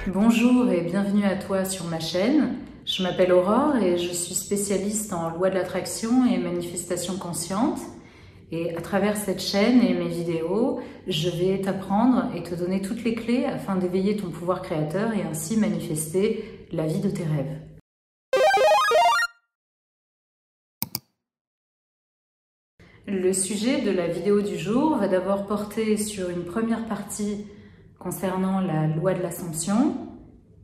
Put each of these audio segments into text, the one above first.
Bonjour et bienvenue à toi sur ma chaîne. Je m'appelle Aurore et je suis spécialiste en loi de l'attraction et manifestation consciente. Et à travers cette chaîne et mes vidéos, je vais t'apprendre et te donner toutes les clés afin d'éveiller ton pouvoir créateur et ainsi manifester la vie de tes rêves. Le sujet de la vidéo du jour va d'abord porter sur une première partie concernant la loi de l'Assomption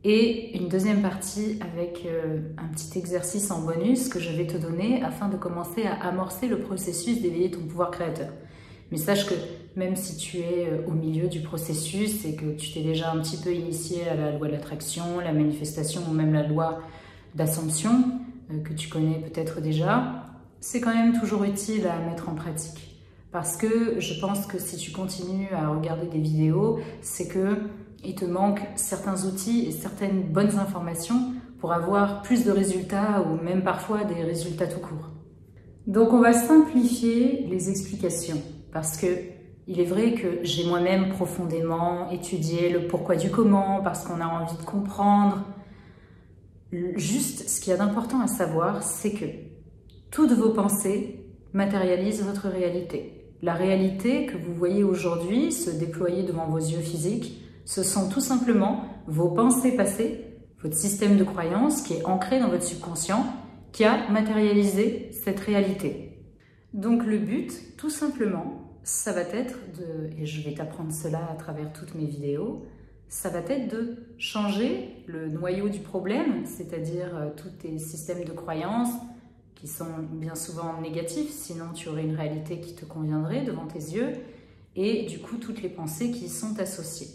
et une deuxième partie avec un petit exercice en bonus que je vais te donner afin de commencer à amorcer le processus d'éveiller ton pouvoir créateur. Mais sache que même si tu es au milieu du processus et que tu t'es déjà un petit peu initié à la loi de l'attraction, la manifestation ou même la loi d'Assomption que tu connais peut-être déjà, c'est quand même toujours utile à mettre en pratique. Parce que je pense que si tu continues à regarder des vidéos, c'est que il te manque certains outils et certaines bonnes informations pour avoir plus de résultats ou même parfois des résultats tout court. Donc on va simplifier les explications parce que il est vrai que j'ai moi-même profondément étudié le pourquoi du comment parce qu'on a envie de comprendre. Juste ce qu'il y a d'important à savoir, c'est que toutes vos pensées matérialisent votre réalité. La réalité que vous voyez aujourd'hui se déployer devant vos yeux physiques, ce sont tout simplement vos pensées passées, votre système de croyance qui est ancré dans votre subconscient, qui a matérialisé cette réalité. Donc le but, tout simplement, ça va être et je vais t'apprendre cela à travers toutes mes vidéos, ça va être de changer le noyau du problème, c'est-à-dire tous tes systèmes de croyance qui sont bien souvent négatifs, sinon tu aurais une réalité qui te conviendrait devant tes yeux, et du coup toutes les pensées qui y sont associées.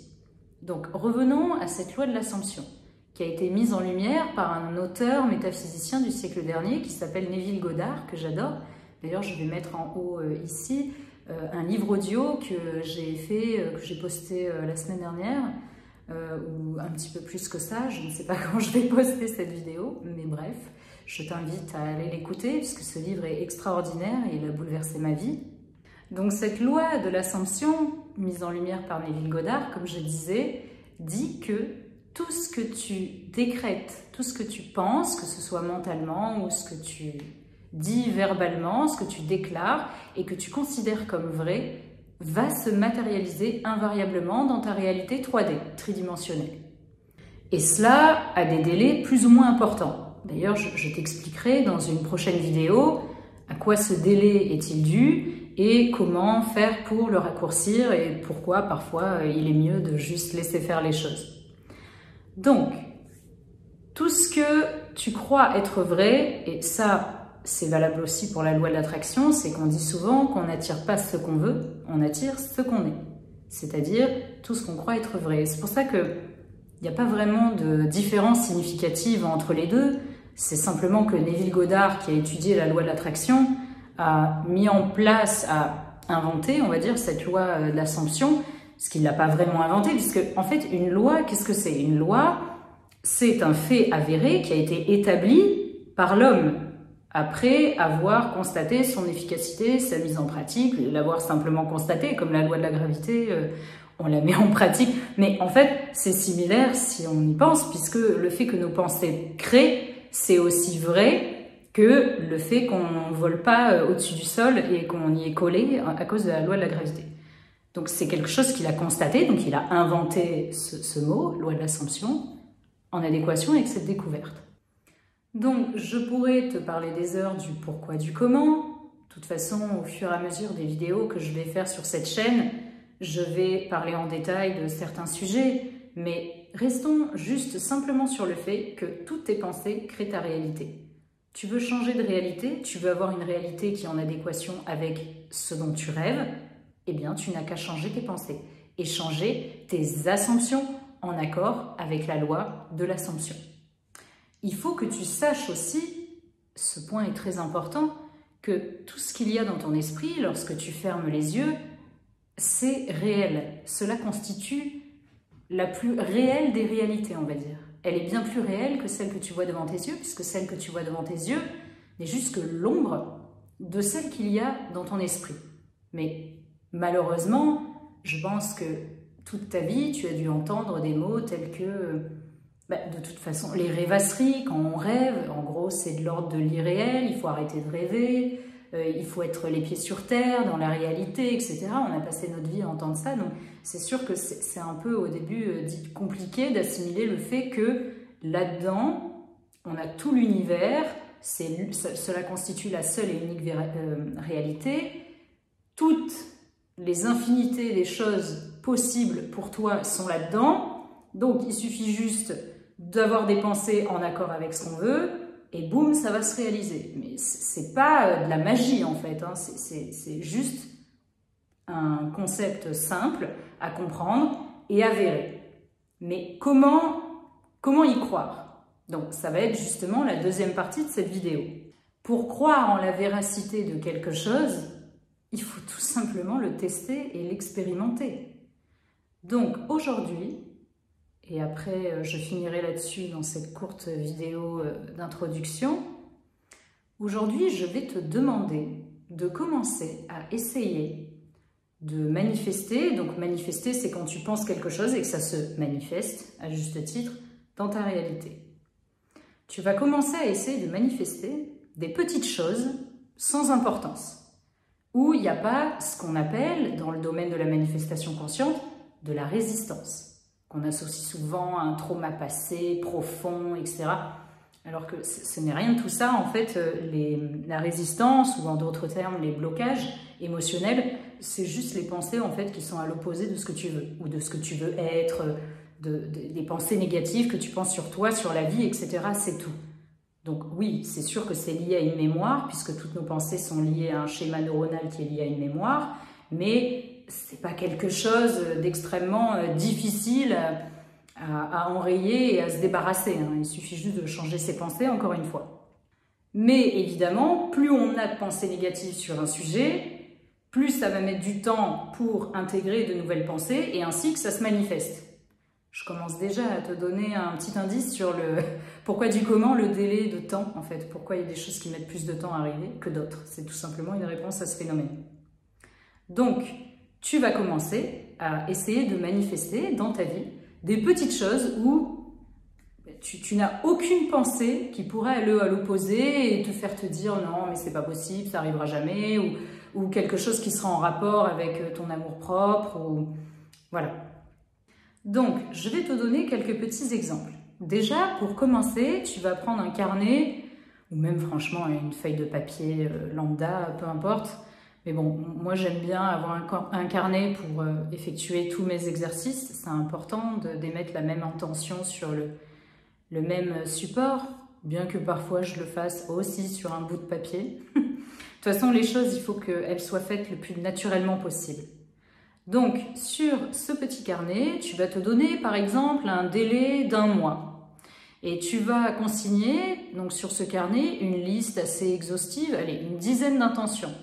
Donc revenons à cette loi de l'Assomption, qui a été mise en lumière par un auteur métaphysicien du siècle dernier qui s'appelle Neville Goddard, que j'adore. D'ailleurs, je vais mettre en haut ici un livre audio que j'ai fait, que j'ai posté la semaine dernière, ou un petit peu plus que ça, je ne sais pas quand je vais poster cette vidéo, mais bref, je t'invite à aller l'écouter puisque ce livre est extraordinaire et il a bouleversé ma vie. Donc cette loi de l'Assomption, mise en lumière par Neville Goddard, comme je disais, dit que tout ce que tu décrètes, tout ce que tu penses, que ce soit mentalement ou ce que tu dis verbalement, ce que tu déclares et que tu considères comme vrai, va se matérialiser invariablement dans ta réalité 3D, tridimensionnelle. Et cela a des délais plus ou moins importants. D'ailleurs, je t'expliquerai dans une prochaine vidéo à quoi ce délai est-il dû et comment faire pour le raccourcir et pourquoi parfois il est mieux de juste laisser faire les choses. Donc, tout ce que tu crois être vrai, et ça c'est valable aussi pour la loi de l'attraction, c'est qu'on dit souvent qu'on n'attire pas ce qu'on veut, on attire ce qu'on est. C'est-à-dire tout ce qu'on croit être vrai. C'est pour ça qu'il n'y a pas vraiment de différence significative entre les deux. C'est simplement que Neville Goddard, qui a étudié la loi de l'attraction, a mis en place, a inventé, on va dire, cette loi de l'Assomption, ce qu'il ne l'a pas vraiment inventé, puisque en fait, une loi, qu'est-ce que c'est? Une loi, c'est un fait avéré qui a été établi par l'homme, après avoir constaté son efficacité, sa mise en pratique, l'avoir simplement constaté, comme la loi de la gravité, on la met en pratique. Mais en fait, c'est similaire si on y pense, puisque le fait que nos pensées créent, c'est aussi vrai que le fait qu'on ne vole pas au-dessus du sol et qu'on y est collé à cause de la loi de la gravité. Donc c'est quelque chose qu'il a constaté, donc il a inventé ce mot, loi de l'Assomption, en adéquation avec cette découverte. Donc je pourrais te parler des heures du pourquoi, du comment. De toute façon, au fur et à mesure des vidéos que je vais faire sur cette chaîne, je vais parler en détail de certains sujets, mais restons juste simplement sur le fait que toutes tes pensées créent ta réalité. Tu veux changer de réalité, tu veux avoir une réalité qui est en adéquation avec ce dont tu rêves, eh bien tu n'as qu'à changer tes pensées et changer tes assumptions en accord avec la loi de l'Assomption. Il faut que tu saches aussi, ce point est très important, que tout ce qu'il y a dans ton esprit, lorsque tu fermes les yeux, c'est réel. Cela constitue la plus réelle des réalités, on va dire. Elle est bien plus réelle que celle que tu vois devant tes yeux, puisque celle que tu vois devant tes yeux n'est juste que l'ombre de celle qu'il y a dans ton esprit. Mais malheureusement, je pense que toute ta vie, tu as dû entendre des mots tels que, de toute façon, les rêvasseries, quand on rêve, en gros, c'est de l'ordre de l'irréel, il faut arrêter de rêver, il faut être les pieds sur terre, dans la réalité, etc. On a passé notre vie à entendre ça, donc c'est sûr que c'est un peu, au début, compliqué d'assimiler le fait que là-dedans, on a tout l'univers, cela constitue la seule et unique réalité. Toutes les infinités des choses possibles pour toi sont là-dedans. Donc, il suffit juste d'avoir des pensées en accord avec ce qu'on veut et boum, ça va se réaliser. Mais c'est pas de la magie, en fait. Hein. C'est juste un concept simple à comprendre et avéré. Mais comment y croire ? Donc, ça va être justement la deuxième partie de cette vidéo. Pour croire en la véracité de quelque chose, il faut tout simplement le tester et l'expérimenter. Donc, aujourd'hui, et après je finirai là-dessus dans cette courte vidéo d'introduction, aujourd'hui, je vais te demander de commencer à essayer de manifester. Donc, manifester, c'est quand tu penses quelque chose et que ça se manifeste, à juste titre, dans ta réalité. Tu vas commencer à essayer de manifester des petites choses sans importance, où il n'y a pas ce qu'on appelle, dans le domaine de la manifestation consciente, de la résistance, qu'on associe souvent à un trauma passé, profond, etc. Alors que ce n'est rien de tout ça. En fait, la résistance, ou en d'autres termes, les blocages émotionnels, c'est juste les pensées en fait, qui sont à l'opposé de ce que tu veux, ou de ce que tu veux être, des pensées négatives que tu penses sur toi, sur la vie, etc. C'est tout. Donc oui, c'est sûr que c'est lié à une mémoire, puisque toutes nos pensées sont liées à un schéma neuronal qui est lié à une mémoire, mais c'est pas quelque chose d'extrêmement difficile à enrayer et à se débarrasser. Hein. Il suffit juste de changer ses pensées, encore une fois. Mais évidemment, plus on a de pensées négatives sur un sujet, plus ça va mettre du temps pour intégrer de nouvelles pensées, et ainsi que ça se manifeste. Je commence déjà à te donner un petit indice sur le pourquoi du comment, le délai de temps, en fait. Pourquoi il y a des choses qui mettent plus de temps à arriver que d'autres. C'est tout simplement une réponse à ce phénomène. Donc, tu vas commencer à essayer de manifester dans ta vie des petites choses où tu n'as aucune pensée qui pourrait aller à l'opposé et te faire te dire non, mais c'est pas possible, ça arrivera jamais, ou quelque chose qui sera en rapport avec ton amour-propre, ou voilà. Donc, je vais te donner quelques petits exemples. Déjà, pour commencer, tu vas prendre un carnet, ou même franchement une feuille de papier lambda, peu importe. Mais bon, moi j'aime bien avoir un carnet pour effectuer tous mes exercices. C'est important d'émettre la même intention sur le même support, bien que parfois je le fasse aussi sur un bout de papier. De toute façon, les choses, il faut qu'elles soient faites le plus naturellement possible. Donc, sur ce petit carnet, tu vas te donner, par exemple, un délai d'1 mois. Et tu vas consigner, donc sur ce carnet, une liste assez exhaustive, allez, une dizaine d'intentions.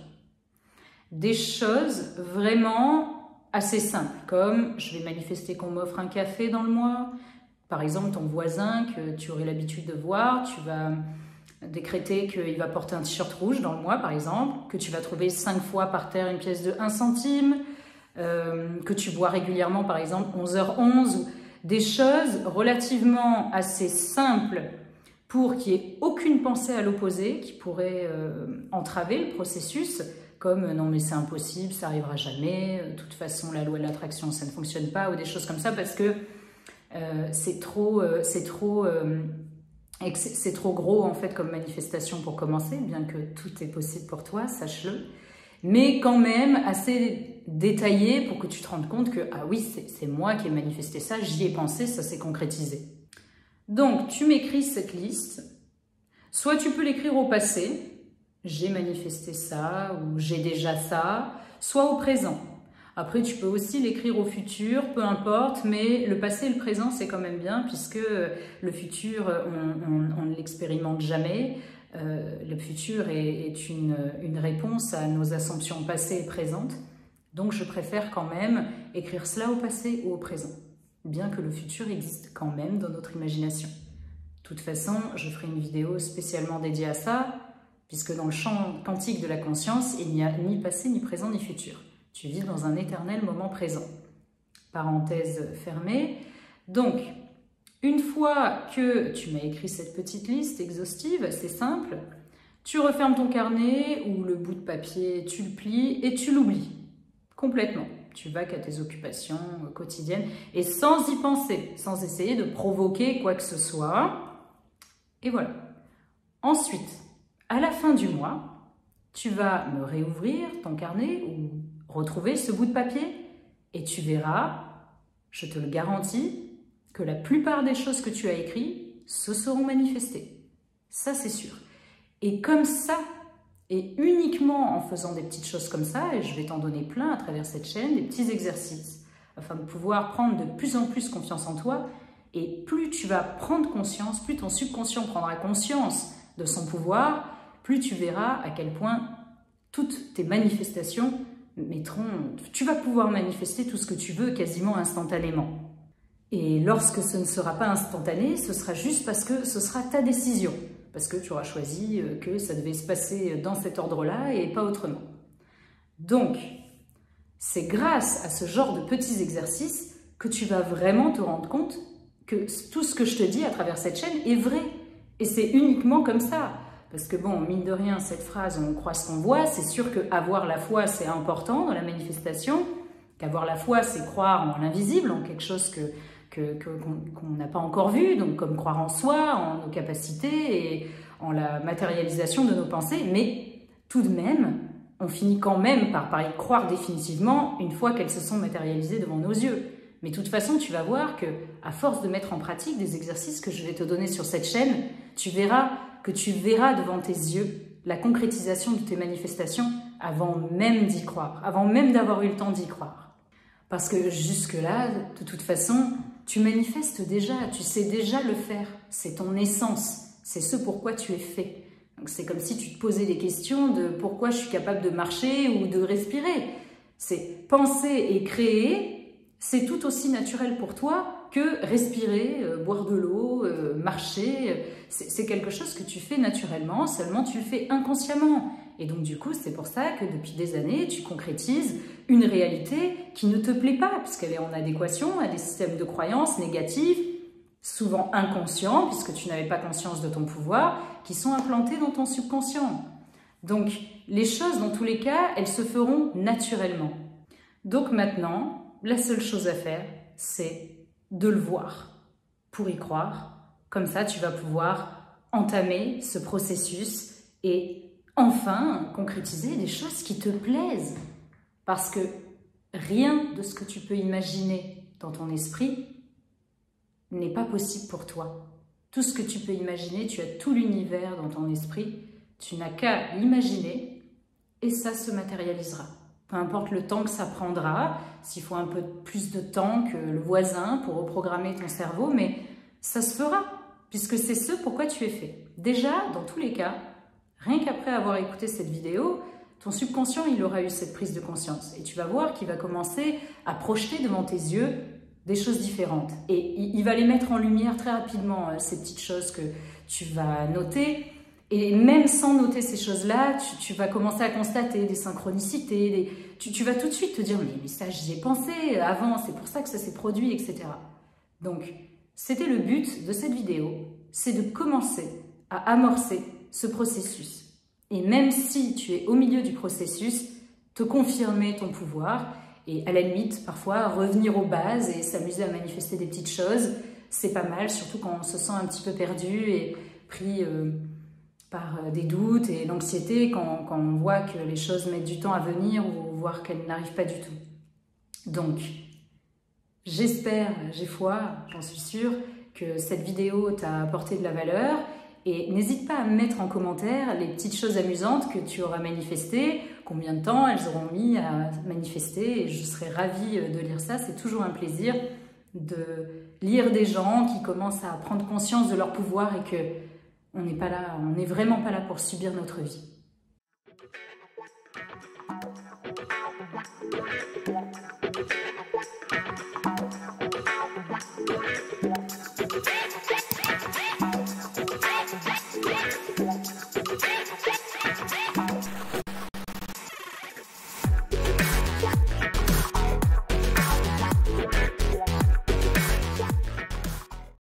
Des choses vraiment assez simples, comme je vais manifester qu'on m'offre un café dans le mois. Par exemple, ton voisin que tu aurais l'habitude de voir, tu vas décréter qu'il va porter un t-shirt rouge dans le mois, par exemple, que tu vas trouver 5 fois par terre une pièce de 1 centime, que tu bois régulièrement, par exemple 11h11, des choses relativement assez simples pour qu'il n'y ait aucune pensée à l'opposé qui pourrait entraver le processus, comme non mais c'est impossible, ça arrivera jamais, de toute façon la loi de l'attraction ça ne fonctionne pas, ou des choses comme ça, parce que c'est trop gros en fait comme manifestation pour commencer, bien que tout est possible pour toi, sache-le. Mais quand même assez détaillé pour que tu te rendes compte que, ah oui, c'est moi qui ai manifesté ça, j'y ai pensé, ça s'est concrétisé. Donc, tu m'écris cette liste. Soit tu peux l'écrire au passé, j'ai manifesté ça, ou j'ai déjà ça, soit au présent. Après, tu peux aussi l'écrire au futur, peu importe, mais le passé et le présent, c'est quand même bien, puisque le futur, on ne l'expérimente jamais. Le futur est une réponse à nos assumptions passées et présentes. Donc je préfère quand même écrire cela au passé ou au présent, bien que le futur existe quand même dans notre imagination. De toute façon, je ferai une vidéo spécialement dédiée à ça, puisque dans le champ quantique de la conscience, il n'y a ni passé, ni présent, ni futur. Tu vis dans un éternel moment présent. Parenthèse fermée. Donc, une fois que tu m'as écrit cette petite liste exhaustive, c'est simple, tu refermes ton carnet ou le bout de papier, tu le plies et tu l'oublies complètement. Tu vas qu'à tes occupations quotidiennes et sans y penser, sans essayer de provoquer quoi que ce soit. Et voilà. Ensuite, à la fin du mois, tu vas me réouvrir ton carnet ou retrouver ce bout de papier et tu verras, je te le garantis, que la plupart des choses que tu as écrites se seront manifestées. Ça, c'est sûr. Et comme ça, et uniquement en faisant des petites choses comme ça, et je vais t'en donner plein à travers cette chaîne, des petits exercices, afin de pouvoir prendre de plus en plus confiance en toi, et plus tu vas prendre conscience, plus ton subconscient prendra conscience de son pouvoir, plus tu verras à quel point toutes tes manifestations tu vas pouvoir manifester tout ce que tu veux quasiment instantanément. Et lorsque ce ne sera pas instantané, ce sera juste parce que ce sera ta décision, parce que tu auras choisi que ça devait se passer dans cet ordre-là et pas autrement. Donc, c'est grâce à ce genre de petits exercices que tu vas vraiment te rendre compte que tout ce que je te dis à travers cette chaîne est vrai. Et c'est uniquement comme ça. Parce que bon, mine de rien, cette phrase, on croit ce qu'on voit, c'est sûr qu'avoir la foi, c'est important dans la manifestation, qu'avoir la foi, c'est croire en l'invisible, en quelque chose qu'on n'a pas encore vu, donc comme croire en soi, en nos capacités et en la matérialisation de nos pensées, mais tout de même, on finit quand même par y croire définitivement une fois qu'elles se sont matérialisées devant nos yeux. Mais de toute façon, tu vas voir que, à force de mettre en pratique des exercices que je vais te donner sur cette chaîne, tu verras devant tes yeux la concrétisation de tes manifestations avant même d'y croire, avant même d'avoir eu le temps d'y croire. Parce que jusque-là, de toute façon, tu manifestes déjà, tu sais déjà le faire. C'est ton essence, c'est ce pourquoi tu es fait. Donc c'est comme si tu te posais des questions de pourquoi je suis capable de marcher ou de respirer. C'est penser et créer, c'est tout aussi naturel pour toi que respirer, boire de l'eau, marcher. C'est quelque chose que tu fais naturellement, seulement tu le fais inconsciemment. Et donc du coup, c'est pour ça que depuis des années, tu concrétises une réalité qui ne te plaît pas, puisqu'elle est en adéquation à des systèmes de croyances négatives, souvent inconscients, puisque tu n'avais pas conscience de ton pouvoir, qui sont implantés dans ton subconscient. Donc, les choses, dans tous les cas, elles se feront naturellement. Donc maintenant, la seule chose à faire, c'est de le voir pour y croire. Comme ça, tu vas pouvoir entamer ce processus et enfin concrétiser des choses qui te plaisent. Parce que rien de ce que tu peux imaginer dans ton esprit n'est pas possible pour toi. Tout ce que tu peux imaginer, tu as tout l'univers dans ton esprit, tu n'as qu'à l'imaginer et ça se matérialisera. Peu importe le temps que ça prendra, s'il faut un peu plus de temps que le voisin pour reprogrammer ton cerveau, mais ça se fera, puisque c'est ce pourquoi tu es fait. Déjà, dans tous les cas, rien qu'après avoir écouté cette vidéo, ton subconscient, il aura eu cette prise de conscience. Et tu vas voir qu'il va commencer à projeter devant tes yeux des choses différentes. Et il va les mettre en lumière très rapidement, ces petites choses que tu vas noter. Et même sans noter ces choses-là, tu vas commencer à constater des synchronicités, tu vas tout de suite te dire « mais ça, j'y ai pensé avant, c'est pour ça que ça s'est produit, etc. » Donc, c'était le but de cette vidéo, c'est de commencer à amorcer ce processus. Et même si tu es au milieu du processus, te confirmer ton pouvoir et à la limite, parfois, revenir aux bases et s'amuser à manifester des petites choses, c'est pas mal, surtout quand on se sent un petit peu perdu et pris par des doutes et l'anxiété quand on voit que les choses mettent du temps à venir ou voire qu'elles n'arrivent pas du tout. Donc, j'espère, j'ai foi, j'en suis sûre, que cette vidéo t'a apporté de la valeur et n'hésite pas à me mettre en commentaire les petites choses amusantes que tu auras manifestées, combien de temps elles auront mis à manifester et je serai ravie de lire ça, c'est toujours un plaisir de lire des gens qui commencent à prendre conscience de leur pouvoir et que On n'est pas là, on n'est vraiment pas là pour subir notre vie.